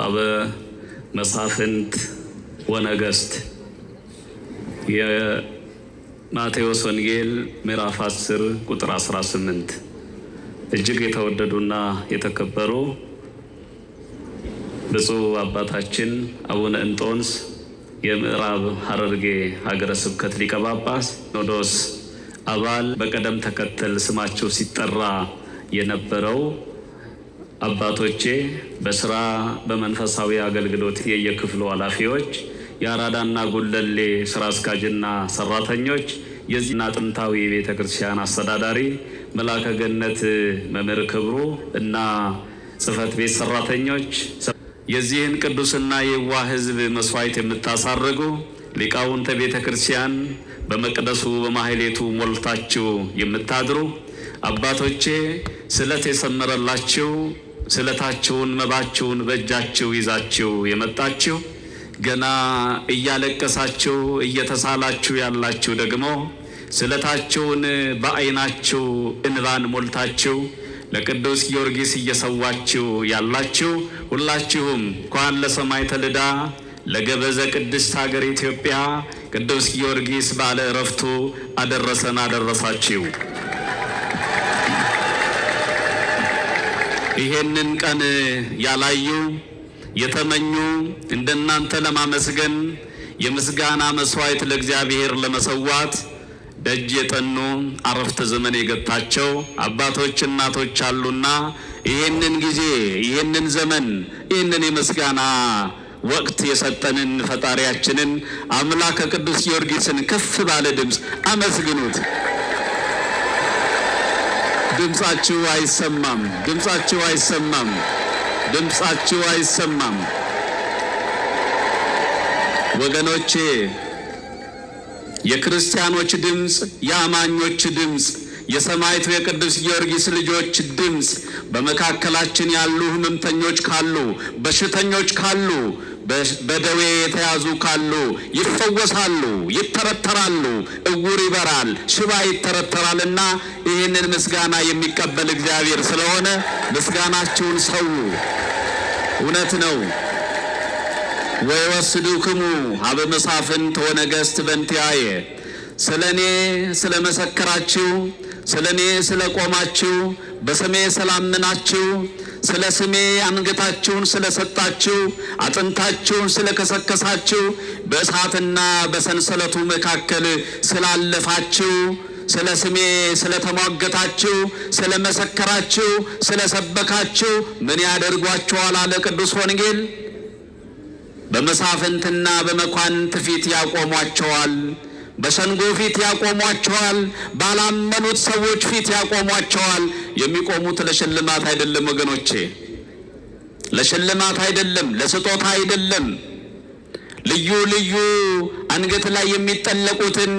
አበ መሳፍንት ወነገስት የማቴዎስ ወንጌል ምዕራፍ 10 ቁጥር 18 እጅግ የተወደዱና የተከበሩ ብፁዕ አባታችን አቡነ እንጦንስ የምዕራብ ሐረርጌ ሀገረ ስብከት ሊቀ ጳጳስ ሲኖዶስ አባል በቀደም ተከተል ስማቸው ሲጠራ የነበረው አባቶቼ በስራ በመንፈሳዊ አገልግሎት የየክፍሉ ኃላፊዎች የአራዳና ጉለሌ ስራ አስኪያጅና ሰራተኞች የዚህና ጥንታዊ ቤተክርስቲያን አስተዳዳሪ መላከ ገነት መምህር ክብሩ እና ጽሕፈት ቤት ሰራተኞች የዚህን ቅዱስና የዋህ ሕዝብ መስዋዕት የምታሳርጉ ሊቃውንተ ቤተክርስቲያን በመቅደሱ በማህሌቱ ሞልታችሁ የምታድሩ አባቶቼ ስለት የሰመረላችሁ ስለታችሁን መባችሁን በእጃችሁ ይዛችሁ የመጣችሁ ገና እያለቀሳችሁ እየተሳላችሁ ያላችሁ ደግሞ ስለታችሁን በአይናችሁ እንባን ሞልታችሁ ለቅዱስ ጊዮርጊስ እየሰዋችሁ ያላችሁ ሁላችሁም እንኳን ለሰማዕተ ልዳ ለገበዘ ቅድስት ሀገር ኢትዮጵያ ቅዱስ ጊዮርጊስ ባለ ዕረፍቱ አደረሰን አደረሳችሁ። ይሄንን ቀን ያላዩ የተመኙ እንደናንተ ለማመስገን የምስጋና መስዋዕት ለእግዚአብሔር ለመሰዋት ደጅ የጠኑ አረፍተ ዘመን የገታቸው አባቶች እናቶች አሉና ይሄንን ጊዜ ይሄንን ዘመን ይሄንን የምስጋና ወቅት የሰጠንን ፈጣሪያችንን አምላከ ቅዱስ ጊዮርጊስን ከፍ ባለ ድምፅ አመስግኑት። ድምጻችሁ አይሰማም፣ ድምጻችሁ አይሰማም፣ ድምጻችሁ አይሰማም። ወገኖቼ የክርስቲያኖች ድምፅ፣ የአማኞች ድምፅ፣ የሰማዕቱ የቅዱስ ጊዮርጊስ ልጆች ድምፅ በመካከላችን ያሉ ሕመምተኞች ካሉ፣ በሽተኞች ካሉ፣ በደዌ የተያዙ ካሉ ይፈወሳሉ፣ ይተረተራሉ፣ እውር ይበራል፣ ሽባ ይተረተራልና ይህንን ምስጋና የሚቀበል እግዚአብሔር ስለሆነ ምስጋናችሁን ሰው። እውነት ነው። ወይወስዱክሙ ሀበ መሳፍንት ወነገስት በእንቲአየ ስለኔ ስለመሰከራችሁ ስለኔ ስለቆማችሁ በስሜ ስላመናችሁ ስለ ስሜ አንገታችሁን ስለሰጣችሁ አጥንታችሁን ስለከሰከሳችሁ በእሳትና በሰንሰለቱ መካከል ስላለፋችሁ ስለ ስሜ ስለተሟገታችሁ ስለመሰከራችሁ ስለሰበካችሁ ምን ያደርጓችኋል አለ ቅዱስ ወንጌል። በመሳፍንትና በመኳንንት ፊት ያቆሟቸዋል፣ በሸንጎ ፊት ያቆሟቸዋል፣ ባላመኑት ሰዎች ፊት ያቆሟቸዋል። የሚቆሙት ለሽልማት አይደለም ወገኖቼ፣ ለሽልማት አይደለም፣ ለስጦታ አይደለም። ልዩ ልዩ አንገት ላይ የሚጠለቁትን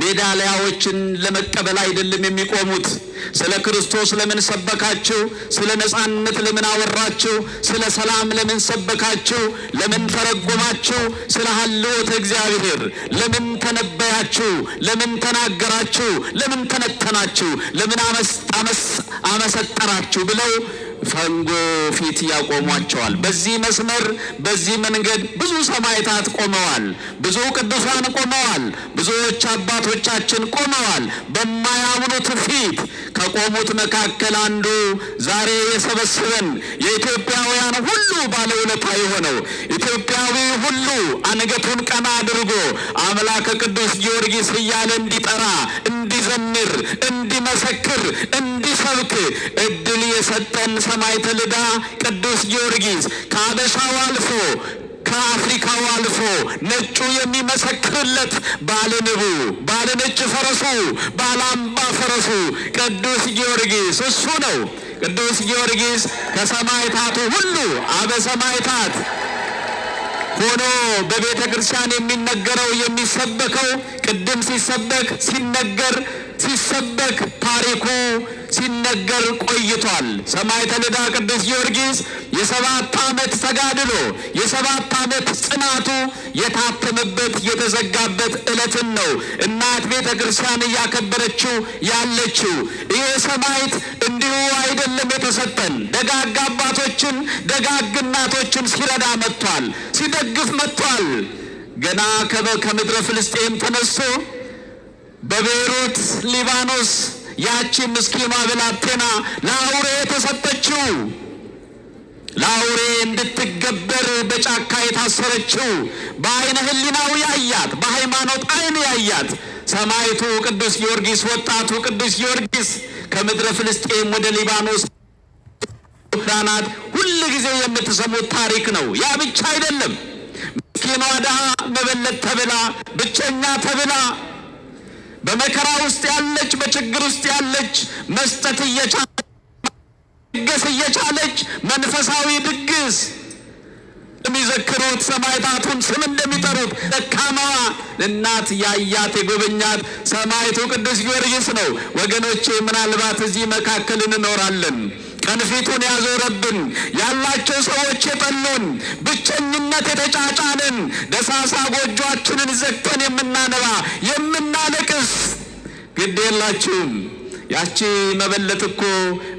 ሜዳሊያዎችን ለመቀበል አይደለም የሚቆሙት። ስለ ክርስቶስ ለምን ሰበካችሁ? ስለ ነጻነት ለምን አወራችሁ? ስለ ሰላም ለምን ሰበካችሁ? ለምን ተረጎማችሁ? ስለ ሀልዎተ እግዚአብሔር ለምን ተነበያችሁ? ለምን ተናገራችሁ? ለምን ተነተናችሁ? ለምን አመሰጠራችሁ ብለው ፈንጎ ፊት ያቆሟቸዋል። በዚህ መስመር በዚህ መንገድ ብዙ ሰማዕታት ቆመዋል፣ ብዙ ቅዱሳን ቆመዋል፣ ብዙዎች አባቶቻችን ቆመዋል። በማያምኑት ፊት ከቆሙት መካከል አንዱ ዛሬ የሰበሰበን የኢትዮጵያውያን ሁሉ ባለውለታ የሆነው ኢትዮጵያዊ ሁሉ አንገቱን ቀና አድርጎ አምላከ ቅዱስ ጊዮርጊስ እያለ እንዲጠራ፣ እንዲዘምር፣ እንዲመሰክር፣ እንዲሰብክ እድል የሰጠን ሰማዕተ ልዳ ቅዱስ ጊዮርጊስ ከአበሻው አልፎ ከአፍሪካው አልፎ ነጩ የሚመሰክርለት ባለንቡ ባለነጭ ፈረሱ ባለአምባ ፈረሱ ቅዱስ ጊዮርጊስ እሱ ነው። ቅዱስ ጊዮርጊስ ከሰማዕታቱ ሁሉ አበ ሰማዕታት ሆኖ በቤተ ክርስቲያን የሚነገረው የሚሰበከው ቅድም ሲሰበክ ሲነገር ሲሰበክ ታሪኩ ሲነገር ቆይቷል። ሰማዕተ ልዳ ቅዱስ ጊዮርጊስ የ7 ዓመት ተጋድሎ የ7 ዓመት ጽናቱ የታተመበት የተዘጋበት ዕለትን ነው እናት ቤተ ክርስቲያን እያከበረችው ያለችው። ይሄ ሰማዕት እንዲሁ አይደለም የተሰጠን። ደጋግ አባቶችን ደጋግ እናቶችን ሲረዳ መጥቷል፣ ሲደግፍ መጥቷል። ገና ከምድረ ፍልስጤም ተነስቶ በቤይሩት ሊባኖስ ያቺ ምስኪኗ ብላቴና ለአውሬ የተሰጠችው፣ ለአውሬ እንድትገበር በጫካ የታሰረችው፣ በአይነ ሕሊናው ያያት፣ በሃይማኖት አይን ያያት ሰማዕቱ ቅዱስ ጊዮርጊስ፣ ወጣቱ ቅዱስ ጊዮርጊስ ከምድረ ፍልስጤም ወደ ሊባኖስ ዳናት ሁሉ ጊዜ የምትሰሙት ታሪክ ነው። ያ ብቻ አይደለም። ምስኪኗ ድሃ መበለት ተብላ፣ ብቸኛ ተብላ፣ በመከራ ውስጥ ያለች፣ በችግር ውስጥ ያለች መስጠት እየቻለች መንፈሳዊ ድግስ የሚዘክሩት ሰማዕታቱን ስም እንደሚጠሩት ደካማዋ እናት ያያት የጎበኛት ሰማዕቱ ቅዱስ ጊዮርጊስ ነው። ወገኖቼ ምናልባት እዚህ መካከል እንኖራለን። ቀንፊቱን ያዞረብን ያላቸው ሰዎች የጠሉን፣ ብቸኝነት የተጫጫንን፣ ደሳሳ ጎጆአችንን ዘግተን የምናነባ የምናለቅስ ግድ የላችሁም። ያቺ መበለት እኮ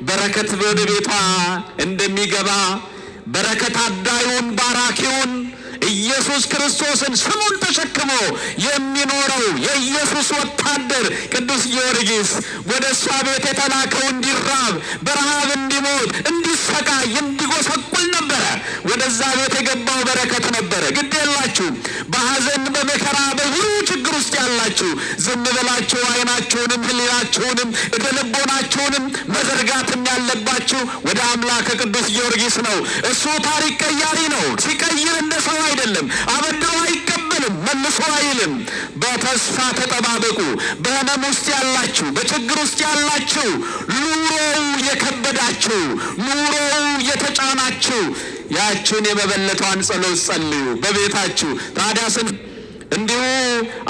በረከት ወደ ቤቷ እንደሚገባ በረከት አዳዩን ባራኪውን ኢየሱስ ክርስቶስን ስሙን ተሸክሞ የሚኖረው የኢየሱስ ወታደር ቅዱስ ጊዮርጊስ ወደ እሷ ቤት የተላከው እንዲራብ፣ በረሃብ እንዲሞት፣ እንዲሰቃይ፣ እንዲጎሰቁል ነበረ። ወደዛ ቤት የገባው በረከት ነበረ። ግድ የላችሁ በሐዘን በመከራ በብዙ ችግር ውስጥ ያላችሁ ዝም ብላችሁ አይናችሁንም ሕሊናችሁንም ልቦናችሁንም መዘርጋትም ያለባችሁ ወደ አምላከ ቅዱስ ጊዮርጊስ ነው። እሱ ታሪክ ቀያሪ ነው። ሲቀይር እንደ ሰው አይደለም። አበድሮ አይቀበልም፣ መልሶ አይልም። በተስፋ ተጠባበቁ። በህመም ውስጥ ያላችሁ፣ በችግር ውስጥ ያላችሁ፣ ኑሮው የከበዳችሁ፣ ኑሮው የተጫናችሁ ያችን የመበለቷን ጸሎት ጸልዩ በቤታችሁ። ታዲያ እንዲሁ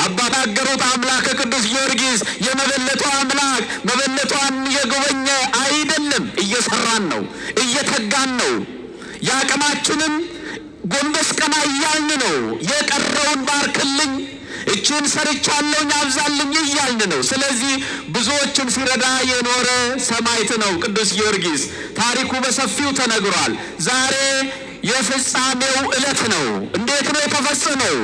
አባታገሩት አምላከ ቅዱስ ጊዮርጊስ የመበለቷ አምላክ መበለቷን የጎበኘ አይደለም። እየሰራን ነው፣ እየተጋን ነው። የአቅማችንን ጎንበስ ቀና እያልን ነው። የቀረውን ባርክልኝ፣ እችን ሰርቻለሁኝ አብዛልኝ እያልን ነው። ስለዚህ ብዙዎችን ሲረዳ የኖረ ሰማዕት ነው ቅዱስ ጊዮርጊስ። ታሪኩ በሰፊው ተነግሯል። ዛሬ የፍጻሜው ዕለት ነው። እንዴት ነው የተፈጸመው?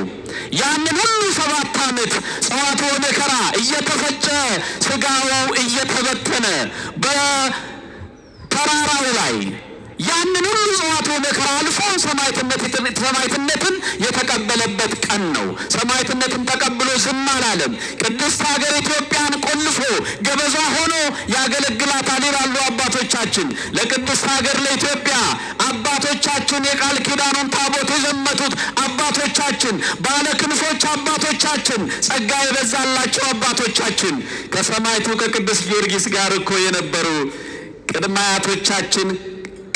ያንን ሁሉ 7 ዓመት ጸዋትወ መከራ እየተፈጨ ስጋው እየተበተነ በተራራው ላይ ያንን ሁሉ ጸዋትወ መከራ አልፎ ሰማዕትነትን የተቀበለበት ቀን ነው። ሰማዕትነትን ተቀብሎ ዝም አላለም። ቅድስት ሀገር ኢትዮጵያን ቆልፎ ገበዟ ሆኖ ያገለግላታል ይላሉ አባቶቻችን። ለቅድስት ሀገር ለኢትዮጵያ አባቶቻችን የቃል ኪዳኑን ታቦት የዘመቱት አባቶቻችን፣ ባለ ክንፎች አባቶቻችን፣ ጸጋ የበዛላቸው አባቶቻችን ከሰማዕቱ ከቅዱስ ጊዮርጊስ ጋር እኮ የነበሩ ቅድመ አያቶቻችን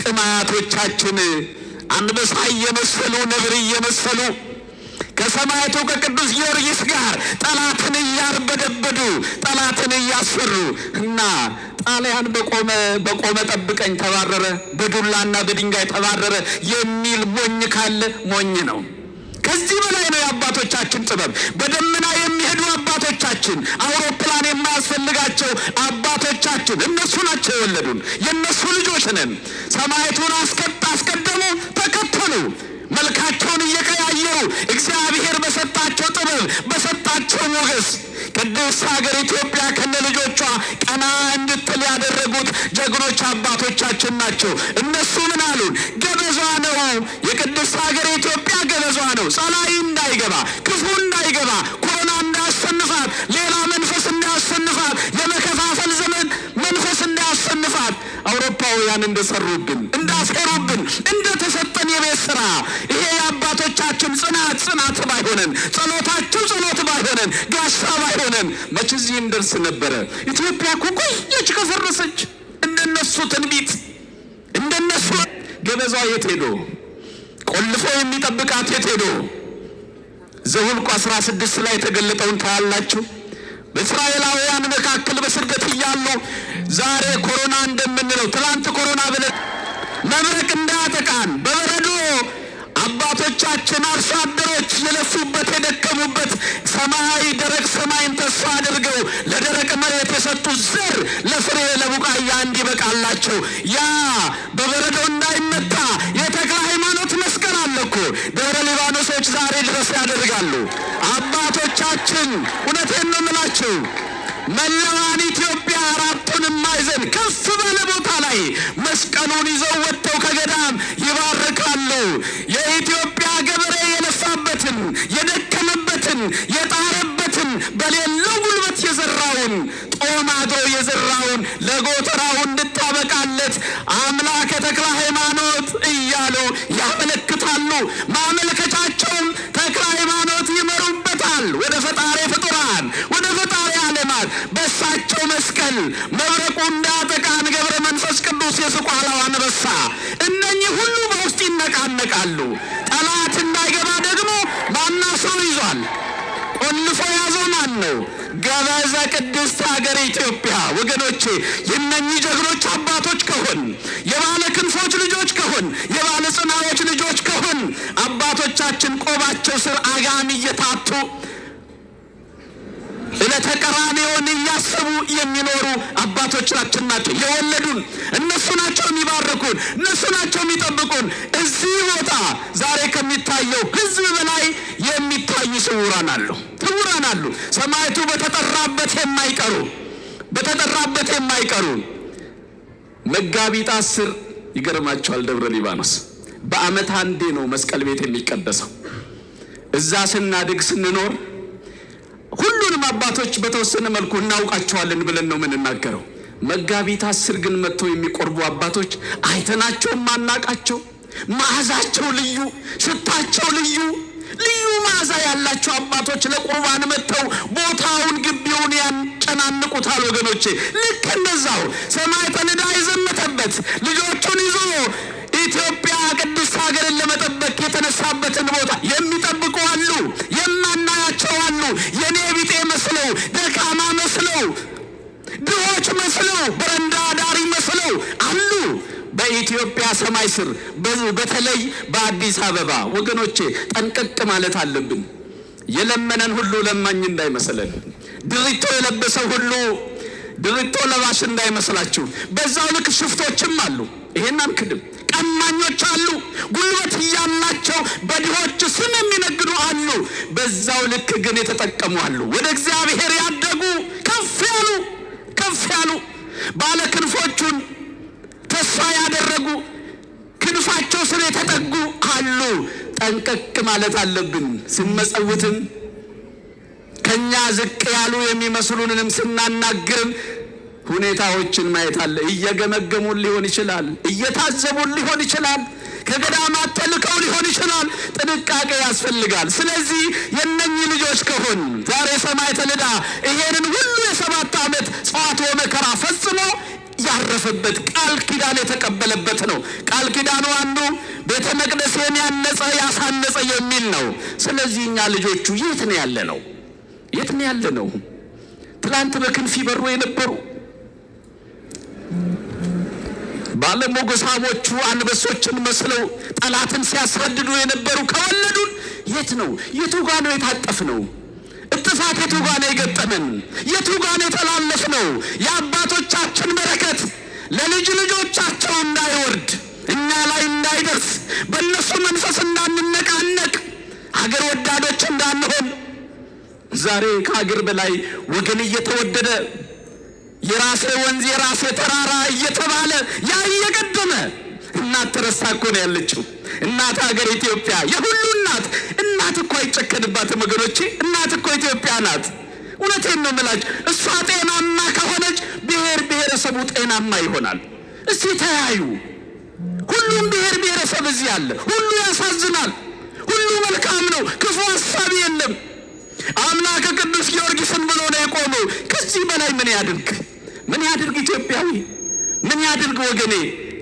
ቅማያቶቻችን አንበሳ እየመሰሉ ነብር እየመሰሉ ከሰማዕቱ ከቅዱስ ጊዮርጊስ ጋር ጠላትን እያርበደበዱ ጠላትን እያስፈሩ እና ጣሊያን በቆመ ጠብቀኝ ተባረረ፣ በዱላና በድንጋይ ተባረረ የሚል ሞኝ ካለ ሞኝ ነው። ከዚህ በላይ ነው የአባቶቻችን ጥበብ። በደመና የሚሄዱ አባቶቻችን፣ አውሮፕላን የማያስፈልጋቸው አባቶቻችን እነሱ ናቸው የወለዱን። የእነሱ ልጆች ነን። ሰማዕቱን አስቀደሙ፣ ተከተሉ። መልካቸውን እየቀያየሩ እግዚአብሔር በሰጣቸው ጥበብ በሰጣቸው ሞገስ ቅድስት ሀገር ኢትዮጵያ ከነ ልጆቿ ቀና እንድትል ያደረጉት ጀግኖች አባቶቻችን ናቸው። እነሱ ምን አሉን? ገበዟ ነው የቅድስት ሀገር ኢትዮጵያ ገበዟ ነው። ጸላይ እንዳይገባ፣ ክፉ እንዳይገባ፣ ኮሮና እንዳያሸንፋት፣ ሌላ መንፈስ እንዳያሸንፋት፣ የመከፋፈል ዘመን መንፈስ እንዳያሸንፋት አውሮፓውያን እንደሰሩብን እንዳሰሩብን እንደተሰጠን የቤት ስራ ይሄ የአባቶቻችን ጽናት ባይሆነን፣ ጸሎታቸው ጸሎት ባይሆነን፣ ጋሻ ባይሆነን መቼ እዚህ እንደርስ ነበረ? ኢትዮጵያ እኮ ቆየች ከፈረሰች። እንደነሱ ትንቢት እንደነሱ ገበዟ የት ሄዶ? ቆልፎ የሚጠብቃት የት ሄዶ? ዘኍልቍ 16 ላይ የተገለጠውን ታያላችሁ። በእስራኤላውያን መካከል በስደት እያሉ ዛሬ ኮሮና እንደምንለው ትላንት ኮሮና ብለን መብረቅ እንዳያጠቃን ሰማይ ደረቅ ሰማይን ተስፋ አድርገው ለደረቅ መሬት የሰጡ ዘር ለፍሬ ለቡቃያ እንዲበቃላቸው ያ በበረዶ እንዳይመታ የተክለ ሃይማኖት መስቀል አለ እኮ ደብረ ሊባኖሶች ዛሬ ድረስ ያደርጋሉ አባቶቻችን። እውነቴን ነው የምላችሁ መላዋን ኢትዮጵያ አራቱን ማዕዘን ከፍ ባለ ቦታ ላይ መስቀሉን ይዘው ወጥተው ከገዳም ይባርካሉ። የኢትዮጵያ ገበሬ የለፋበትን የደከመበትን የጣረበትን በሌለው ጉልበት የዘራውን ጦም አድሮ የዘራውን ለጎተራው እንድታበቃለት አምላከ ተክለ ሃይማኖት እያሉ ያመለክታሉ። ማመልከቻቸውም ተክለ ሃይማኖት ይመሩበታል ወደ ፈጣሪ ፍጡራን ወደ ፈጣሪ ዓለማት። በሳቸው መስቀል መብረቁ እንዳጠቃን ገብረ መንፈስ ቅዱስ የስቋላው አንበሳ እነኚህ ሁሉ በውስጥ ይነቃነቃሉ። ጠላት እንዳይገባ ደግሞ ማናሰው ይዟል። ቆልፎ ያዘው ማን ነው? ገበዘ ቅድስት ሀገር ኢትዮጵያ። ወገኖቼ የእነኚህ ጀግኖች አባቶች ከሆን የባለ ክንፎች ልጆች ከሆን የባለ ጽናዎች ልጆች ከሆን አባቶቻችን ቆባቸው ስር አጋም እየታቱ ለተቀራኔውን እያሰቡ የሚኖሩ አባቶቻችን ናቸው የወለዱን። እነሱ ናቸው የሚባርኩን፣ እነሱ ናቸው የሚጠብቁን። እዚህ ቦታ ዛሬ ከሚታየው ሕዝብ በላይ የሚታዩ ስውራን አሉ። ሰማዕቱ በተጠራበት የማይቀሩ መጋቢት 10 ይገርማቸዋል። ደብረ ሊባኖስ በዓመት አንዴ ነው መስቀል ቤት የሚቀደሰው። እዛ ስናድግ ስንኖር ሁሉንም አባቶች በተወሰነ መልኩ እናውቃቸዋለን ብለን ነው የምንናገረው። መጋቢት 10 ግን መጥተው የሚቆርቡ አባቶች አይተናቸው ማናቃቸው፣ መዓዛቸው ልዩ፣ ሽታቸው ልዩ መዓዛ ያላቸው አባቶች ለቁርባን መጥተው ቦታውን ግቢውን ያጨናንቁታል። ወገኖቼ ልክ እንደዛው ሰማዕተ ልዳ የዘመተበት ልጆቹን ይዞ ኢትዮጵያ ቅድስት ሀገርን ለመጠበቅ የተነሳበትን ቦታ የሚጠብቁ አሉ፣ የማናያቸው አሉ። የኔ ቢጤ መስለው ደካማ መስለው ድሆች መስለው በረንዳ ዳሪ መስለው አሉ በኢትዮጵያ ሰማይ ስር በተለይ በአዲስ አበባ። ወገኖቼ ጠንቀቅ ማለት አለብን። የለመነን ሁሉ ለማኝ እንዳይመስለን፣ ድሪቶ የለበሰው ሁሉ ድሪቶ ለባሽ እንዳይመስላችሁ። በዛው ልክ ሽፍቶችም አሉ፣ ይሄን አንክድም። ቀማኞች አሉ፣ ጉልበት እያላቸው በድሆች ስም የሚነግዱ አሉ። በዛው ልክ ግን የተጠቀሙ አሉ፣ ወደ እግዚአብሔር ያደጉ ከፍ ያሉ ባለ ክንፎቹን ተስፋ ያደረጉ ክንፋቸው ስር የተጠጉ አሉ። ጠንቀቅ ማለት አለብን። ስንመጸውትም ከኛ ዝቅ ያሉ የሚመስሉንንም ስናናግርም ሁኔታዎችን ማየት አለ። እየገመገሙን ሊሆን ይችላል፣ እየታዘቡን ሊሆን ይችላል፣ ከገዳማት ተልከው ሊሆን ይችላል። ጥንቃቄ ያስፈልጋል። ስለዚህ የነኚህ ልጆች ከሆን ዛሬ ሰማዕተ ልዳ ይሄንን ሁሉ የ7 ዓመት ጸዋት ወመከራ ፈጽሞ ያረፈበት ቃል ኪዳን የተቀበለበት ነው። ቃል ኪዳኑ አንዱ ቤተ መቅደስን ያነጸ ያሳነጸ የሚል ነው። ስለዚህ እኛ ልጆቹ የት ነው ያለ ነው? ትላንት በክንፍ ይበሩ የነበሩ ባለሞገሳሞቹ አንበሶችን መስለው ጠላትን ሲያሳድዱ የነበሩ ከወለዱን የቱ ጋ ነው የታጠፍነው? እጥፋት የቱ ጋ ነው የገጠመን? የቱ ጋ ነው የተላለፍነው? የአባቶቻችን በረከት ለልጅ ልጆቻቸው እንዳይወርድ እኛ ላይ እንዳይደርስ በእነሱ መንፈስ እንዳንነቃነቅ ሀገር ወዳዶች እንዳንሆን ዛሬ ከሀገር በላይ ወገን እየተወደደ የራሴ ወንዝ የራሴ ተራራ እየተባለ ያ እየቀደመ እናት ተረሳ እኮ ነው ያለችው። እናት ሀገር ኢትዮጵያ የሁሉ እናት እኮ አይጨከንባትም ወገኖቼ። እናት እኮ ኢትዮጵያ ናት። እውነቴን ነው የምላችሁ። እሷ ጤናማ ከሆነች ብሔር ብሔረሰቡ ጤናማ ይሆናል። እስቲ ተያዩ። ሁሉም ብሔር ብሔረሰብ እዚህ አለ። ሁሉ ያሳዝናል፣ ሁሉ መልካም ነው፣ ክፉ ሀሳብ የለም። አምላከ ቅዱስ ጊዮርጊስን ብሎ ነው የቆመው። ከዚህ በላይ ምን ያድርግ ኢትዮጵያዊ? ምን ያድርግ ወገኔ?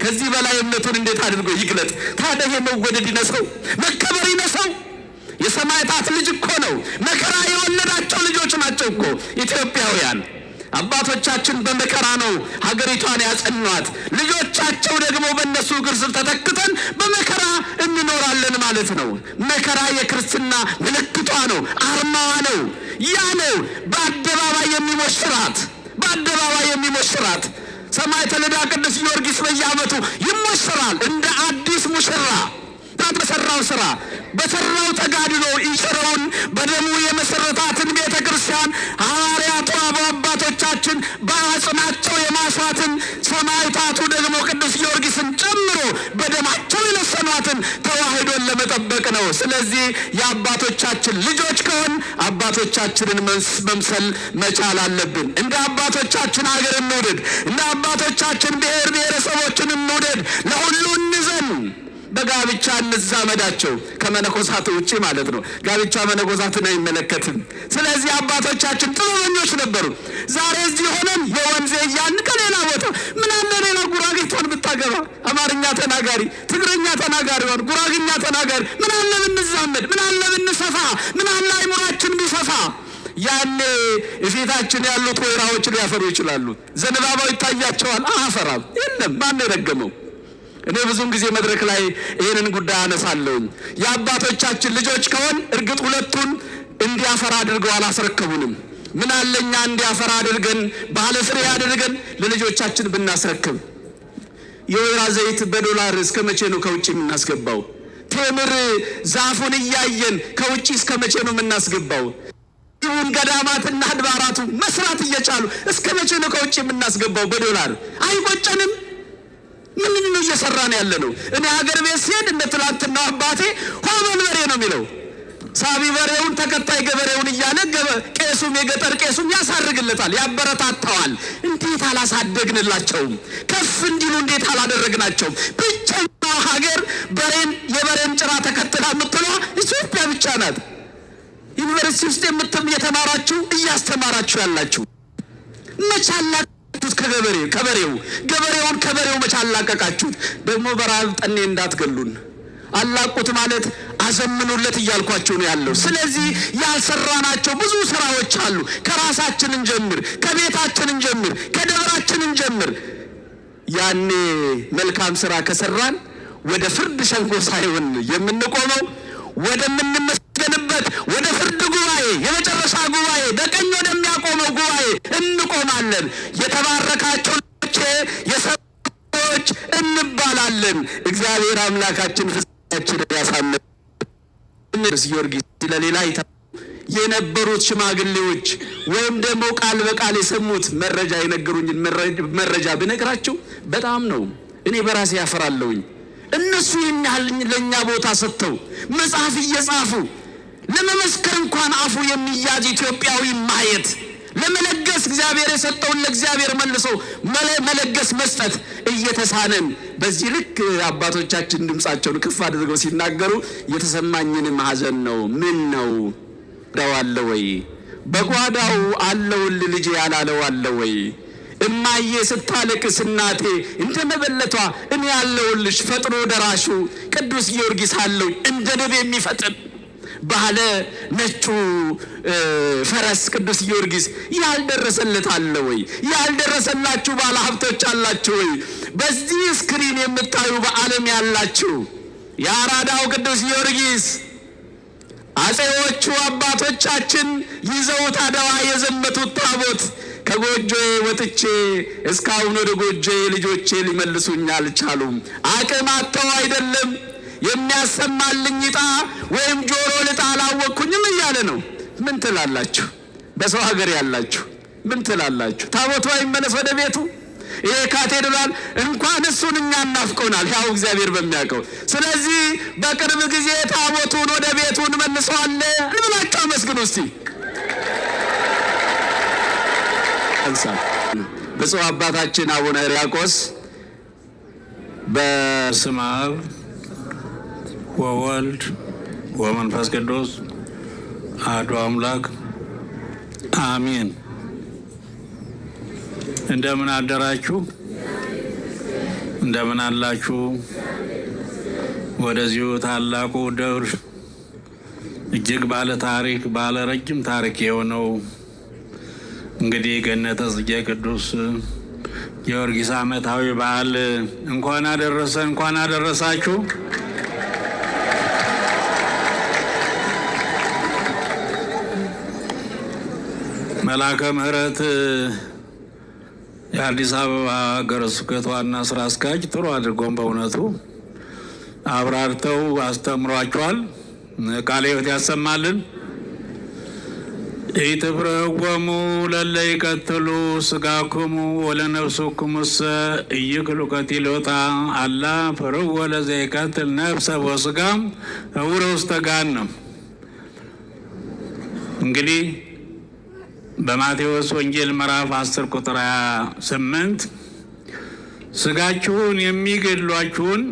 ከዚህ በላይ እምነቱን እንዴት አድርጎ ይግለጥ? ታዲያ መወደድ ይነሰው፣ መከበር ይነሰው። የሰማዕታት ልጅ እኮ ነው። መከራ የወለዳቸው ልጆች ናቸው እኮ ኢትዮጵያውያን። አባቶቻችን በመከራ ነው ሀገሪቷን ያጸኗት። ልጆቻቸው ደግሞ በእነሱ እግር ስር ተተክተን በመከራ እንኖራለን። እንኖራለን ማለት ነው። መከራ የክርስትና ምልክቷ ነው፣ አርማዋ ነው። ያ ነው በአደባባይ የሚሞሽራት ሰማዕተ ልዳ ቅዱስ ጊዮርጊስ በየዓመቱ ይሞሽራል እንደ አዲስ ሙሽራ በሰራው ስራ በሰራው ተጋድሎ ኢሸረውን በደሙ የመሰረታትን ቤተ ክርስቲያን ሐዋርያቱ አባቶቻችን በአጽናቸው የማሷትን ሰማዕታቱ ደግሞ ቅዱስ ጊዮርጊስን ጨምሮ በደማቸው የለሰኗትን ተዋህዶን ለመጠበቅ ነው። ስለዚህ የአባቶቻችን ልጆች ከሆን አባቶቻችንን መምሰል መቻል አለብን። እንደ አባቶቻችን ሀገር እንውደድ፣ እንደ አባቶቻችን ብሔር ብሔረሰቦችን እንውደድ፣ ለሁሉ እንዘን፣ በጋብቻ እንዛመዳቸው ከመነኮሳት ውጪ ማለት ነው። ጋብቻ መነኮሳትን አይመለከትም። ስለዚህ አባቶቻችን ጥበበኞች ነበሩ። ዛሬ እዚህ ሆነን የወንዜ እያልን ከሌላ ቦታ ምን አለ ሌላ ጉራጌቷን ብታገባ አማርኛ ተናጋሪ፣ ትግርኛ ተናጋሪዋን፣ ጉራግኛ ተናጋሪ ምን አለ ብንዛመድ፣ ምን አለ ብንሰፋ፣ ምን አለ አይምሯችን ቢሰፋ። ያኔ እፊታችን ያሉት ወይራዎች ሊያፈሩ ይችላሉ። ዘንባባው ይታያቸዋል፣ አፈራም የለም። ማን የረገመው? እኔ ብዙም ጊዜ መድረክ ላይ ይህንን ጉዳይ አነሳለሁ። የአባቶቻችን ልጆች ከሆን እርግጥ ሁለቱን እንዲያፈራ አድርገው አላስረከቡንም። ምን አለኛ እንዲያፈራ አድርገን ባለ ፍሬ አድርገን ለልጆቻችን ብናስረክብ። የወይራ ዘይት በዶላር እስከ መቼ ነው ከውጭ የምናስገባው? ቴምር ዛፉን እያየን ከውጭ እስከ መቼ ነው የምናስገባው? ይሁን ገዳማትና አድባራቱ መስራት እየቻሉ እስከ መቼ ነው ከውጭ የምናስገባው በዶላር? አይቆጨንም? ምን ነው እየሰራን ያለ ነው? እኔ ሀገር ቤት ሲሄድ እንደ ትላንትናው አባቴ ሆመን በሬ ነው የሚለው። ሳቢ በሬውን ተከታይ ገበሬውን እያለ ቄሱም የገጠር ቄሱም ያሳርግለታል፣ ያበረታታዋል። እንዴት አላሳደግንላቸውም? ከፍ እንዲሉ እንዴት አላደረግናቸውም? ብቸኛው ሀገር የበሬን ጭራ ተከትላ የምትሏ ኢትዮጵያ ብቻ ናት። ዩኒቨርሲቲ ውስጥ የተማራችሁ እያስተማራችሁ ያላችሁ መቻላችሁት ገበሬውን ከበሬው መቻላቀቃችሁት። ደግሞ በረሃብ ጠኔ እንዳትገሉን አላቁት ማለት አዘምኑለት እያልኳቸው ነው ያለው። ስለዚህ ያልሰራናቸው ብዙ ስራዎች አሉ። ከራሳችን እንጀምር፣ ከቤታችን እንጀምር፣ ከደብራችን እንጀምር። ያኔ መልካም ስራ ከሰራን ወደ ፍርድ ሸንጎ ሳይሆን የምንቆመው ወደምንመስገንበት ወደ ፍርድ ጉባኤ፣ የመጨረሻ ጉባኤ፣ በቀኝ ወደሚያቆመው ጉባኤ እንቆማለን። የተባረካቸው የሰዎች እንባላለን። እግዚአብሔር አምላካችን ፍጻሜያችንን ያሳምር። ቅዱስ ጊዮርጊስ ለሌላ የነበሩት ሽማግሌዎች ወይም ደግሞ ቃል በቃል የሰሙት መረጃ የነገሩኝን መረጃ ብነግራቸው በጣም ነው እኔ በራሴ ያፈራለሁኝ። እነሱ ለኛ ቦታ ሰጥተው መጽሐፍ እየጻፉ ለመመስከር እንኳን አፉ የሚያዝ ኢትዮጵያዊ ማየት፣ ለመለገስ እግዚአብሔር የሰጠውን ለእግዚአብሔር መልሶ መለገስ መስጠት እየተሳነን በዚህ ልክ አባቶቻችን ድምጻቸውን ከፍ አድርገው ሲናገሩ የተሰማኝን ሐዘን ነው። ምን ነው ደዋለ ወይ በጓዳው አለውል ልጅ ያላለው አለ ወይ? እማዬ ስታለቅስ እናቴ እንደመበለቷ እኔ ያለውልሽ ፈጥኖ ደራሹ ቅዱስ ጊዮርጊስ አለው እንደ ንብ የሚፈጥን ባለ ነጩ ፈረስ ቅዱስ ጊዮርጊስ ያልደረሰለት አለ ወይ? ያልደረሰላችሁ ባለ ሀብቶች አላችሁ ወይ? በዚህ ስክሪን የምታዩ በዓለም ያላችሁ የአራዳው ቅዱስ ጊዮርጊስ አጼዎቹ አባቶቻችን ይዘውት አድዋ የዘመቱት ታቦት ከጎጆዬ ወጥቼ እስካሁን ወደ ጎጆዬ ልጆቼ ሊመልሱኝ አልቻሉም። አቅም አጥተው አይደለም፣ የሚያሰማልኝ ዕጣ ወይም ጆሮ ልጣ አላወቅኩኝም እያለ ነው። ምን ትላላችሁ? በሰው ሀገር ያላችሁ ምን ትላላችሁ? ታቦቱ አይመለስ ወደ ቤቱ። ይሄ ካቴድራል እንኳን እሱን እኛ እናፍቆናል፣ ያው እግዚአብሔር በሚያውቀው። ስለዚህ በቅርብ ጊዜ ታቦቱን ወደ ቤቱ እንመልሰዋለን ብላችሁ አመስግኑ እስቲ። ብፁዕ አባታችን አቡነ ሕርያቆስ በስመ አብ ወወልድ ወመንፈስ ቅዱስ አሐዱ አምላክ አሜን። እንደምን አደራችሁ? እንደምን አላችሁ? ወደዚሁ ታላቁ ደብር እጅግ ባለ ረጅም ታሪክ የሆነው እንግዲህ ገነተ ጽጌ ቅዱስ ጊዮርጊስ ዓመታዊ በዓል እንኳን አደረሰ፣ እንኳን አደረሳችሁ። መላከ ምሕረት የአዲስ አበባ ሀገረ ስብከት ዋና ስራ አስኪያጅ ጥሩ አድርጎም በእውነቱ አብራርተው አስተምሯቸዋል። ቃለ ሕይወት ያሰማልን። ኢትፍርህዎሙ ለእለ ይቀትሉ ሥጋክሙ ወለነፍስክሙሰ ኢይክሉ ቀቲሎታ አላ ፍርህዎ ለዘይቀትል ነፍሰ ወሥጋ እውረ ውስተ ገሃነም። እንግዲህ በማቴዎስ ወንጌል ምዕራፍ 10 ቁጥር 28 ሥጋችሁን የሚገድሏችሁን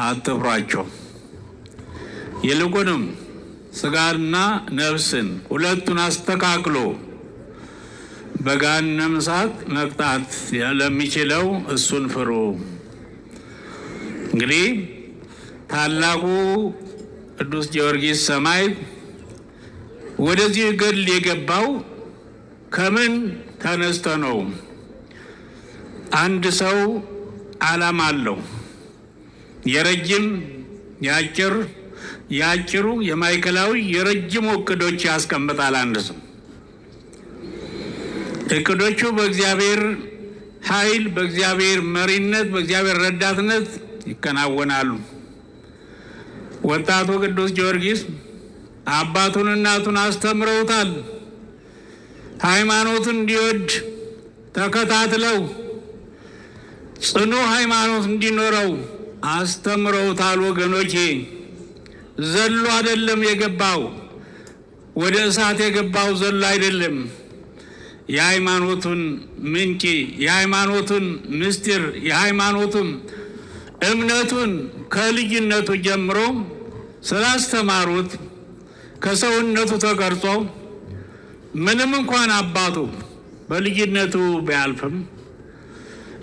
አትፍሯቸው፣ ይልቁንም ሥጋና ነፍስን ሁለቱን አስተካክሎ በገሃነመ እሳት መቅጣት ለሚችለው እሱን ፍሩ። እንግዲህ ታላቁ ቅዱስ ጊዮርጊስ ሰማዕት ወደዚህ ገድል የገባው ከምን ተነስቶ ነው? አንድ ሰው ዓላማ አለው። የረጅም የአጭሩ የማዕከላዊ የረጅም እቅዶች ያስቀምጣል። አንድ ሰው እቅዶቹ በእግዚአብሔር ኃይል፣ በእግዚአብሔር መሪነት፣ በእግዚአብሔር ረዳትነት ይከናወናሉ። ወጣቱ ቅዱስ ጊዮርጊስ አባቱን እናቱን አስተምረውታል። ሃይማኖቱን እንዲወድ ተከታትለው ጽኑ ሃይማኖት እንዲኖረው አስተምረውታል። ወገኖቼ ዘሎ አይደለም የገባው፣ ወደ እሳት የገባው ዘሎ አይደለም። የሃይማኖቱን ምንጭ፣ የሃይማኖቱን ምስጢር፣ የሃይማኖቱን እምነቱን ከልጅነቱ ጀምሮ ስላስተማሩት ከሰውነቱ ተቀርጾ ምንም እንኳን አባቱ በልጅነቱ ቢያልፍም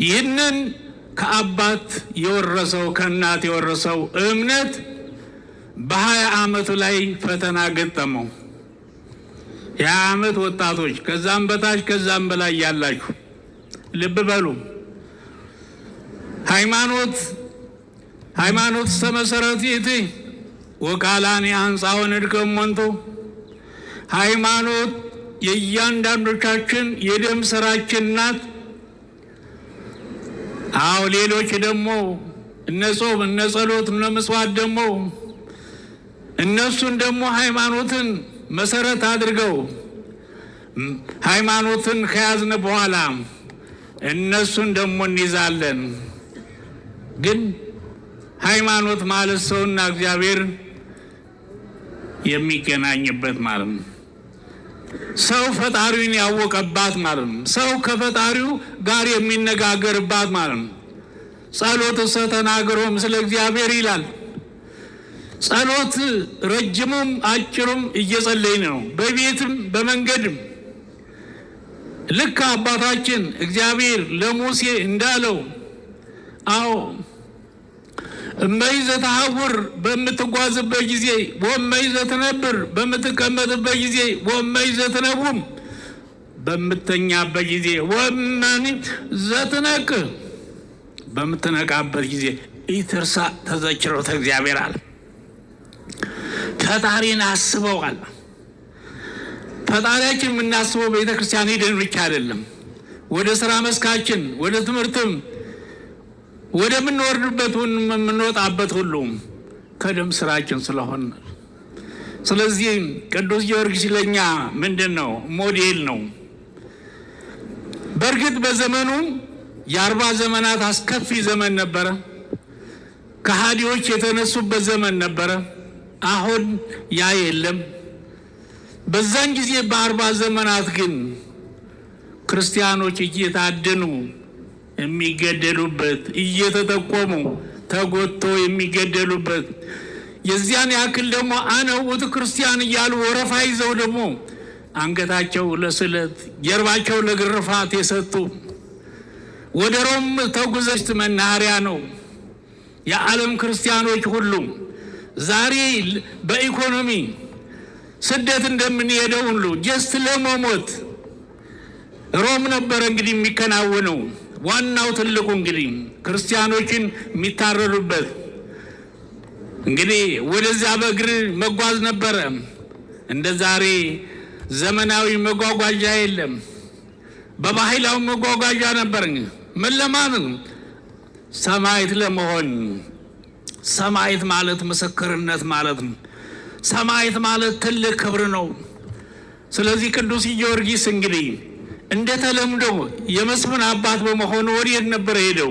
ይህንን ከአባት የወረሰው ከእናት የወረሰው እምነት በ20 ዓመቱ ላይ ፈተና ገጠመው። የ20 ዓመት ወጣቶች ከዛም በታች ከዛም በላይ ያላችሁ ልብ በሉ። ሃይማኖት ተመሰረቲት ወቃላኒ አንጻውን እድከሞንቶ ሃይማኖት የእያንዳንዶቻችን የደም ስራችን ናት። አዎ ሌሎች ደግሞ እነ ጾም፣ እነ ጸሎት፣ እነ ምጽዋት ደግሞ እነሱን ደግሞ ሃይማኖትን መሰረት አድርገው ሃይማኖትን ከያዝን በኋላ እነሱን ደግሞ እንይዛለን። ግን ሃይማኖት ማለት ሰውና እግዚአብሔር የሚገናኝበት ማለት ነው። ሰው ፈጣሪውን ያወቀባት ማለት ነው። ሰው ከፈጣሪው ጋር የሚነጋገርባት ማለት ነው። ጸሎትሰ ተናግሮ ምስለ እግዚአብሔር ይላል። ጸሎት ረጅሙም አጭሩም እየጸለይን ነው፣ በቤትም በመንገድም። ልክ አባታችን እግዚአብሔር ለሙሴ እንዳለው አዎ እመይዘ ተሐውር በምትጓዝበት ጊዜ ወመይዘ ትነብር በምትቀመጥበት ጊዜ ወመይዘ ትነቡም በምተኛበት ጊዜ ወመኒ ዘትነቅ በምትነቃበት ጊዜ ኢትርሳ ተዘክሮተ እግዚአብሔር አለ። ፈጣሪን አስበዋል። ፈጣሪያችን የምናስበው ቤተ ክርስቲያን ሄደን ብቻ አይደለም። ወደ ስራ መስካችን፣ ወደ ትምህርትም፣ ወደ ምንወርድበት የምንወጣበት ሁሉ ከደም ስራችን ስለሆነ፣ ስለዚህ ቅዱስ ጊዮርጊስ ለኛ ምንድን ነው? ሞዴል ነው። በእርግጥ በዘመኑ የ40 ዘመናት አስከፊ ዘመን ነበረ። ከሃዲዎች የተነሱበት ዘመን ነበረ። አሁን ያ የለም። በዛን ጊዜ በ40 ዘመናት ግን ክርስቲያኖች እየታደኑ የሚገደሉበት፣ እየተጠቆሙ ተጎቶ የሚገደሉበት፣ የዚያን ያክል ደግሞ አነ ውእቱ ክርስቲያን እያሉ ወረፋ ይዘው ደግሞ አንገታቸው ለስለት ጀርባቸው ለግርፋት የሰጡ ወደ ሮም ተጉዘሽት መናኸሪያ ነው የዓለም ክርስቲያኖች ሁሉ ዛሬ በኢኮኖሚ ስደት እንደምንሄደው ሁሉ ጀስት ለመሞት ሮም ነበረ እንግዲህ የሚከናወነው። ዋናው ትልቁ እንግዲህ ክርስቲያኖችን የሚታረዱበት እንግዲህ ወደዚያ በእግር መጓዝ ነበረ። እንደ ዛሬ ዘመናዊ መጓጓዣ የለም። በባህላዊ መጓጓዣ ነበር። ምን ለማለት ሰማዕት ለመሆን። ሰማዕት ማለት ምስክርነት ማለት ነው። ሰማዕት ማለት ትልቅ ክብር ነው። ስለዚህ ቅዱስ ጊዮርጊስ እንግዲህ እንደተለምዶ የመስፍን አባት በመሆኑ ወዴት ነበር ሄደው?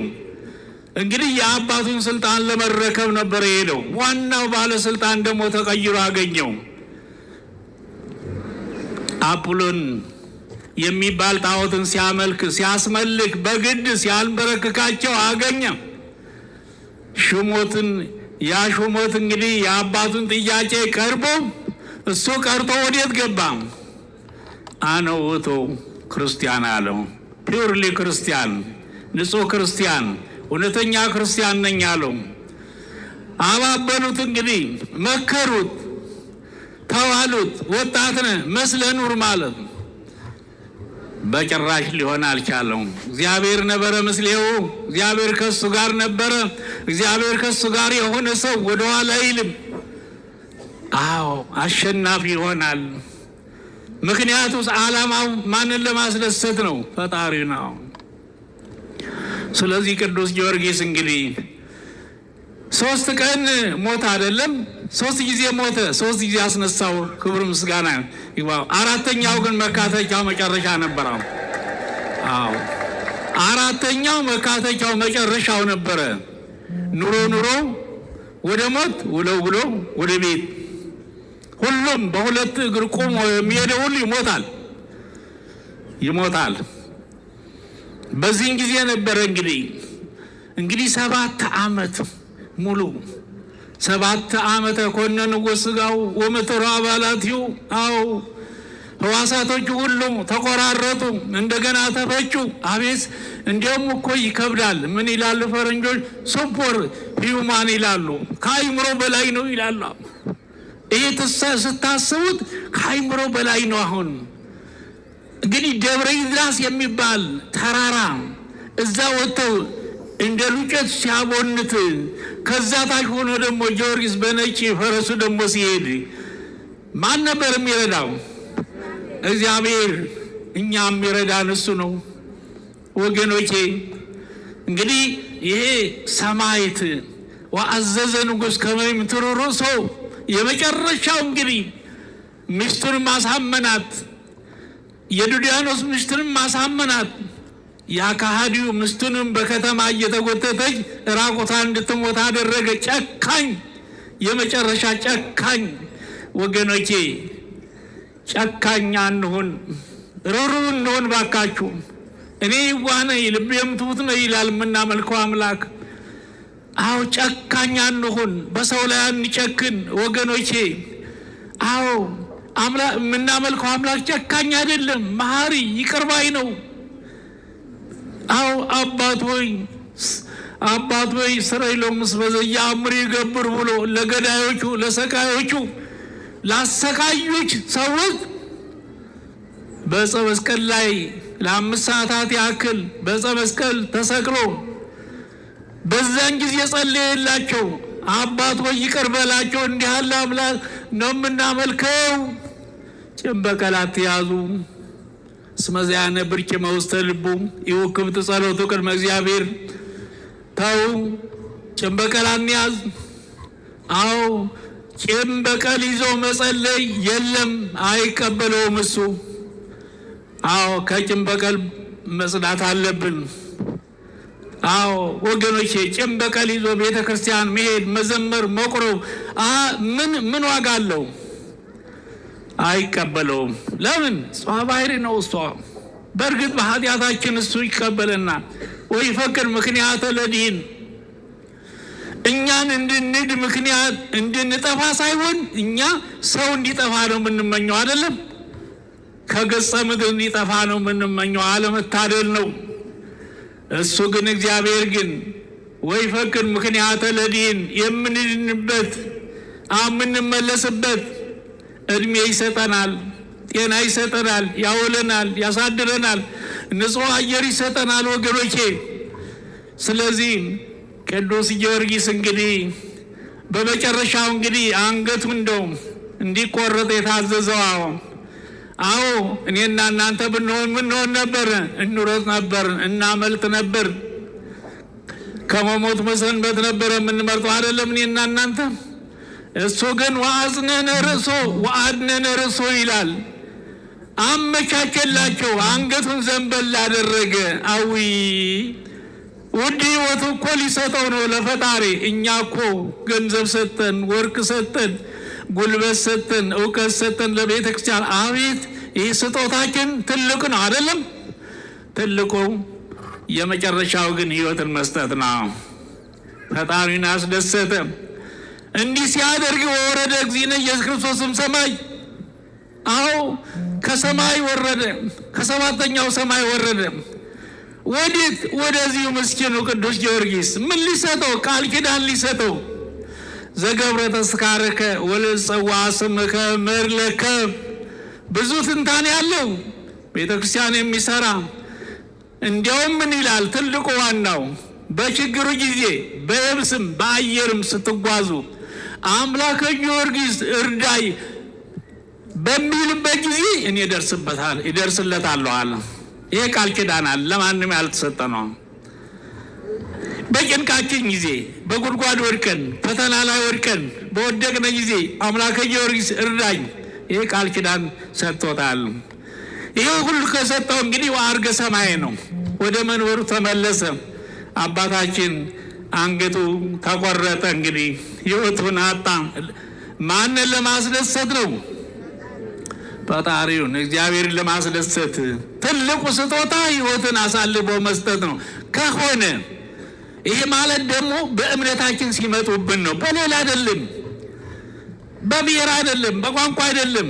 እንግዲህ የአባቱን ስልጣን ለመረከብ ነበር ሄደው። ዋናው ባለስልጣን ደግሞ ተቀይሮ አገኘው። አፖሎን የሚባል ጣዖትን ሲያመልክ ሲያስመልክ በግድ ሲያንበረክካቸው አገኘ። ያ ሹመት እንግዲህ የአባቱን ጥያቄ ቀርቦ እሱ ቀርቶ ወዴት ገባ? አነ ውእቱ ክርስቲያን አለው። ፒውርሊ ክርስቲያን፣ ንጹሕ ክርስቲያን፣ እውነተኛ ክርስቲያን ነኝ አለው። አባበሉት፣ እንግዲህ መከሩት፣ ተዋሉት። ወጣት ነህ መስለህ ኑር ማለት በጭራሽ ሊሆን አልቻለውም። እግዚአብሔር ነበረ ምስሌው፣ እግዚአብሔር ከሱ ጋር ነበረ። እግዚአብሔር ከሱ ጋር የሆነ ሰው ወደኋላ አይልም። አዎ አሸናፊ ይሆናል። ምክንያቱም ዓላማው ማንን ለማስደሰት ነው? ፈጣሪ ነው። ስለዚህ ቅዱስ ጊዮርጊስ እንግዲህ 3 ቀን ሞተ አይደለም፣ 3 ጊዜ ሞተ፣ 3 ጊዜ አስነሳው። ክብር ምስጋና ይግባው። 4ኛው ግን መካተቻው መጨረሻ ነበረው። አዎ 4ኛው መካተቻው መጨረሻው ነበረ። ኑሮ ወደ ሞት፣ ውለው ወደ ቤት። ሁሉም በሁለት እግር ቆሞ የሚሄደው ሁሉ ይሞታል። በዚህን ጊዜ ነበረ እንግዲህ 7 ዓመት ሙሉ 7 ዓመት ኮነንዎ ሥጋው ወመተሮ አባላትዩ። አዎ ሕዋሳቶቹ ሁሉ ተቆራረጡ፣ እንደገና ተፈጩ። አቤት እንዲያውም እኮ ይከብዳል። ምን ይላሉ ፈረንጆች? ሱፐር ሂውማን ይላሉ። ከአይምሮ በላይ ነው ይላሉ። ይሄ ስታስቡት ከአይምሮ በላይ ነው። አሁን እንግዲህ ደብረ ይድራስ የሚባል ተራራ እዛ ወጥተው እንደ ሉጨት ሲያቦንት፣ ከዛ ታች ሆኖ ደግሞ ጊዮርጊስ በነጭ ፈረሱ ደግሞ ሲሄድ ማን ነበር የሚረዳው? እግዚአብሔር። እኛ የሚረዳን እሱ ነው ወገኖቼ። እንግዲህ ይሄ ሰማዕት ወአዘዘ ንጉሥ ከመ ይምትሩ ሰው የመጨረሻው እንግዲህ ሚስቱን ማሳመናት፣ የዱዲያኖስ ሚስቱን ማሳመናት። ያካሃዲው ሚስቱንም በከተማ እየተጎተተች ራቁቷን እንድትሞት አደረገ። ጨካኝ፣ የመጨረሻ ጨካኝ። ወገኖቼ ጨካኝ አንሁን፣ ሩህሩህ እንሁን ባካችሁ። እኔ የዋህ ነኝ ልቤም ትሑት ነው ይላል የምናመልከው አምላክ። አዎ ጨካኝ አንሁን፣ በሰው ላይ አንጨክን ወገኖቼ። አዎ የምናመልከው አምላክ ጨካኝ አይደለም፣ መሐሪ ይቅር ባይ ነው። አዎ አባት ሆይ ስረይ ሎምስ በዘያምር ይገብር ብሎ ለገዳዮቹ፣ ለሰቃዮቹ፣ ላሰቃዮች ሰዎች በዕፀ መስቀል ላይ ለ5 ሰዓታት ያክል በዕፀ መስቀል ተሰቅሎ በዛን ጊዜ ጸለየላቸው። አባት ሆይ ይቅር በላቸው፣ እንዲህ ያለ አምላክ ነው የምናመልከው። ጭን በቀል አትያዙ። እስመ ዘያነብር ቂመ ውስተ ልቡ ይውክብት ጸሎቱ ቅድመ እግዚአብሔር። ተው ጭን በቀል አንያዝ። አዎ ጭን በቀል ይዞ መጸለይ የለም፣ አይቀበለውም እሱ። አዎ ከጭን በቀል መጽዳት አለብን። አዎ ወገኖቼ ጭን በቀል ይዞ ቤተ ክርስቲያን መሄድ፣ መዘመር፣ መቁረብ ምን ዋጋ አለው? አይቀበለውም። ለምን? እሷ ባህሪ ነው እሷ። በእርግጥ በኃጢአታችን እሱ ይቀበለናል። ወይ ፈቅድ ምክንያት ለዲን እኛን እንድንድ ምክንያት እንድንጠፋ ሳይሆን እኛ ሰው እንዲጠፋ ነው የምንመኘው አይደለም። ከገጸ ምድር እንዲጠፋ ነው የምንመኘው። አለመታደል ነው። እሱ ግን እግዚአብሔር ግን ወይ ፈቅድ ምክንያት ለዲን የምንድንበት የምንመለስበት እድሜ ይሰጠናል፣ ጤና ይሰጠናል፣ ያውለናል፣ ያሳድረናል፣ ንጹሕ አየር ይሰጠናል ወገኖቼ። ስለዚህ ቅዱስ ጊዮርጊስ እንግዲህ በመጨረሻው እንግዲህ አንገቱ እንደው እንዲቆረጥ የታዘዘው አዎ እኔና እናንተ ብንሆን ምን ነበር? እንሮጥ ነበር፣ እናመልጥ ነበር፣ ከመሞት መሰንበት ነበር የምንመርጠው አይደለም እኔና እናንተ። እሱ ግን ወአድነነ ርእሶ ይላል። አመቻቸላቸው፣ አንገቱን ዘንበል አደረገ። አዊ ውድ ሕይወቱ እኮ ሊሰጠው ነው ለፈጣሪ። እኛ እኮ ገንዘብ ሰጠን፣ ወርቅ ሰጠን፣ ጉልበት ሰጠን፣ እውቀት ሰጠን ለቤተ ክርስቲያን። አቤት ይህ ስጦታችን ትልቅ ነው አይደለም? ትልቁ የመጨረሻው ግን ሕይወትን መስጠት ነው። ፈጣሪን አስደሰተ። እንዲህ ሲያደርግ ወረደ እግዚእነ ኢየሱስ ክርስቶስም ሰማይ። አዎ ከሰማይ ወረደ፣ ከሰባተኛው ሰማይ ወረደ። ወዴት? ወደዚሁ ምስኪኑ ቅዱስ ጊዮርጊስ ምን ሊሰጠው? ቃል ኪዳን ሊሰጠው። ዘገብረ ተስካርከ ወለጸዋ ስምከ መርለከ። ብዙ ትንታኔ ያለው ቤተ ክርስቲያን የሚሰራ እንዲያውም ምን ይላል? ትልቁ ዋናው በችግሩ ጊዜ በየብስም በአየርም ስትጓዙ አምላከ ጊዮርጊስ እርዳይ በሚልበት ጊዜ እኔ ይደርስለታለሁ አለ። ይሄ ቃል ኪዳን አለ፣ ለማንም ያልተሰጠ ነው። በጭንቃችን ጊዜ በጉድጓድ ወድቀን ፈተና ላይ ወድቀን በወደቅነ ጊዜ አምላከ ጊዮርጊስ እርዳኝ፣ ይሄ ቃል ኪዳን ሰጥቶታል። ይሄ ሁሉ ከሰጠው እንግዲህ ወአርገ ሰማይ ነው፣ ወደ መንበሩ ተመለሰ። አባታችን አንገቱ ተቆረጠ። እንግዲህ ሕይወቱን አጣ። ማንን ለማስደሰት ነው? ፈጣሪውን እግዚአብሔርን ለማስደሰት። ትልቁ ስጦታ ሕይወትን አሳልፎ መስጠት ነው። ከሆነ ይሄ ማለት ደግሞ በእምነታችን ሲመጡብን ነው። በሌላ አይደለም፣ በብሔር አይደለም፣ በቋንቋ አይደለም።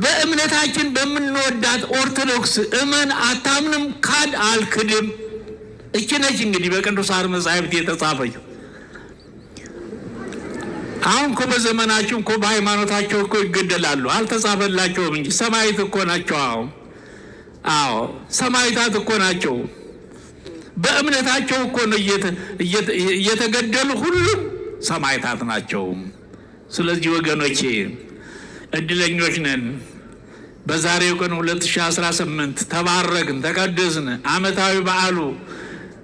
በእምነታችን በምንወዳት ኦርቶዶክስ እመን አታምንም፣ ካድ አልክድም። እቺ ነች እንግዲህ በቅዱሳን መጻሕፍት የተጻፈችው። አሁን እኮ በዘመናችን እኮ በሃይማኖታቸው እኮ ይገደላሉ፣ አልተጻፈላቸውም እንጂ ሰማዕት እኮ ናቸው። አዎ ሰማዕታት እኮ ናቸው። በእምነታቸው እኮ ነው እየተገደሉ፣ ሁሉም ሰማዕታት ናቸው። ስለዚህ ወገኖቼ እድለኞች ነን። በዛሬው ቀን 2018 ተባረክን፣ ተቀደስን። ዓመታዊ በዓሉ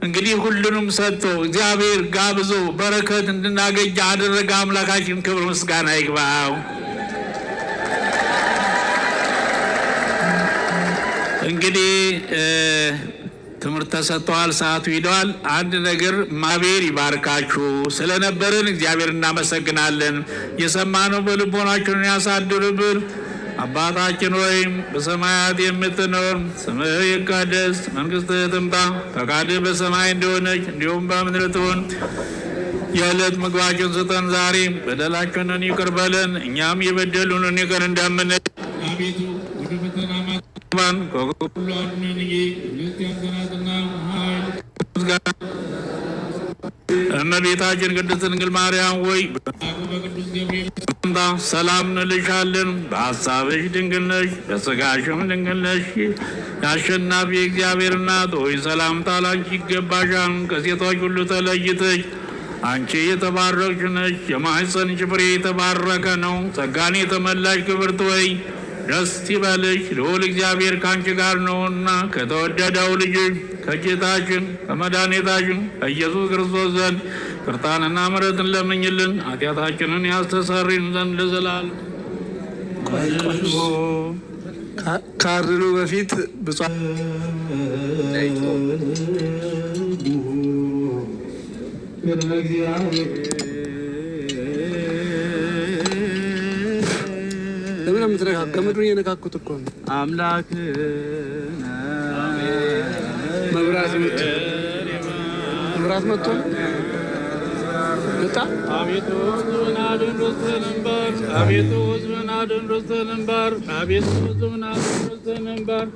እንግዲህ ሁሉንም ሰጥቶ እግዚአብሔር ጋብዞ በረከት እንድናገኝ አደረገ። አምላካችን ክብር ምስጋና ይግባው። እንግዲህ ትምህርት ተሰጥተዋል፣ ሰዓቱ ሂደዋል። አንድ ነገር እግዚአብሔር ይባርካችሁ። ስለነበርን እግዚአብሔር እናመሰግናለን። የሰማነው በልቦናችን ያሳድርብን። አባታችን ሆይ በሰማያት የምትኖር ስምህ ይቀደስ፣ መንግስትህ ትምጣ፣ ፈቃድህ በሰማይ እንደሆነች እንዲሁም በምድር ትሁን። የዕለት ምግባችንን ስጠን ዛሬ፣ በደላችንን ይቅር በለን እኛም የበደሉንን ይቅር እንደምንል። አቤቱ ወደ ፈተና አታግባን ከሁሉ አድነን እንጂ መንግሥት ያንተ ናትና ኃይል፣ ምስጋና። እመቤታችን ቅድስት ድንግል ማርያም ሆይ በቅዱስ ገብርኤል ሰላም እንልሻለን። በሐሳብሽ ድንግል ነሽ፣ በሥጋሽም ድንግል ነሽ። የአሸናፊ እግዚአብሔር እናት ሆይ ሰላምታ ላንቺ ይገባሻል። ከሴቶች ሁሉ ተለይተሽ አንቺ የተባረክሽ ነሽ፣ የማኅፀንሽ ፍሬ የተባረከ ነው። ጸጋን የተመላሽ ክብርት ሆይ ደስ ይበልሽ፣ ልዑል እግዚአብሔር ከአንቺ ጋር ነውና ከተወደደው ልጅሽ ከጌታችን ከመድኃኒታችን ከኢየሱስ ክርስቶስ ዘንድ ይቅርታንና ምሕረትን ለምኝልን ኃጢአታችንን ያስተሰርይን ዘንድ ለዘላለም። ካርሉ በፊት ብፁዕ ለምን የምትነካኩት? ከምድሩ እየነካኩት እኮ ነው። አምላክ መብራት መጥቶ መጣ። አቤቱ ሕዝብን አድን ርስትህን እንበር። አቤቱ ሕዝብን አድን ርስትህን እንበር። አቤቱ ሕዝብን አድን ርስትህን እንበር።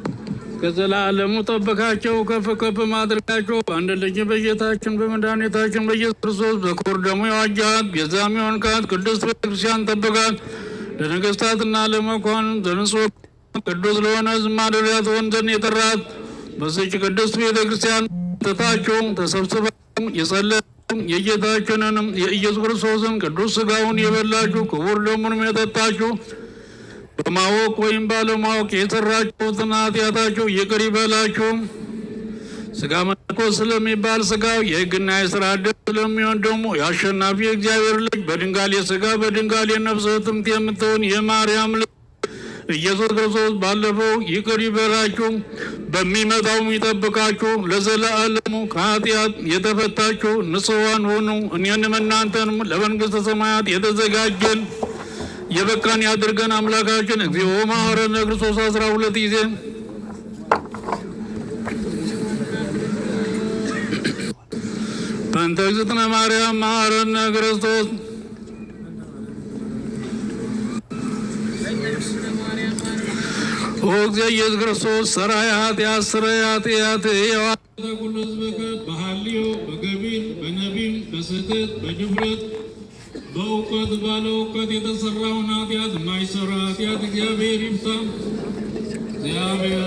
እስከ ዘላለሙ ጠብቃቸው፣ ከፍ ከፍ ማድረጋቸው። በአንድ ልጅ በጌታችን በመድኃኒታችን በኢየሱስ ክርስቶስ በክቡር ደሙ የዋጃት ቤዛም የሆንካት ቅድስት ቤተክርስቲያን ጠብቃት። ለነገሥታትና ለመኳንንት ለንጹሕ ቅዱስ ለሆነ ሕዝብ ማደሪያ ትሆን ዘንድ የጠራት በዚህች ቅድስት ቤተክርስቲያን ትታችሁ ተሰብስበው የጸለዩ የጌታችንንም የኢየሱስ ክርስቶስን ቅዱስ ሥጋውን የበላችሁ ክቡር ደሙንም የጠጣችሁ በማወቅ ወይም ባለማወቅ የሰራችሁትን ኃጢአታችሁ ይቅር ይበላችሁ። ስጋ መለኮት ስለሚባል ስጋው የሕግና የሥራ ደም ስለሚሆን ደግሞ የአሸናፊ እግዚአብሔር ልጅ በድንጋሌ ስጋ በድንጋሌ ነፍስ እትምት የምትሆን የማርያም ልጅ ኢየሱስ ክርስቶስ ባለፈው ይቅር ይበላችሁ፣ በሚመጣውም ይጠብቃችሁ። ለዘላለሙ ከኃጢአት የተፈታችሁ ንጹሐን ሆኑ። እኔንም እናንተንም ለመንግሥተ ሰማያት የተዘጋጀን የበቃን ያድርገን አምላካችን። እግዚኦ መሐረነ ክርስቶስ 12 ጊዜ በእንተ እግዝእትነ ማርያም መሐረነ ክርስቶስ። ኦ እግዚእ ኢየሱስ ክርስቶስ ሠራየ ኃጢአት ሥረየ ኃጢአት ኩሉ ሕዝብከ በሐልዮ በገቢር በነቢብ በስህተት በድፍረት በእውቀት ባለ እውቀት የተሰራውን ኃጢአት የማይሰራ ኃጢአት እግዚአብሔር ይፍታ። እግዚአብሔር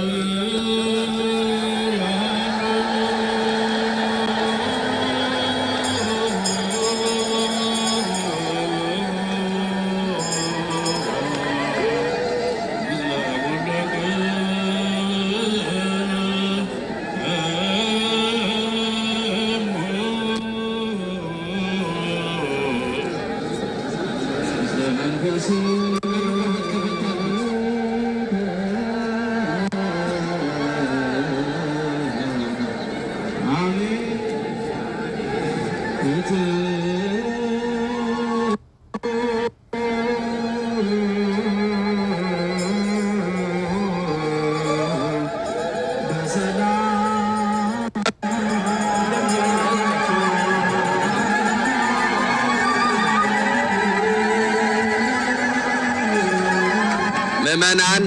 ምእመናን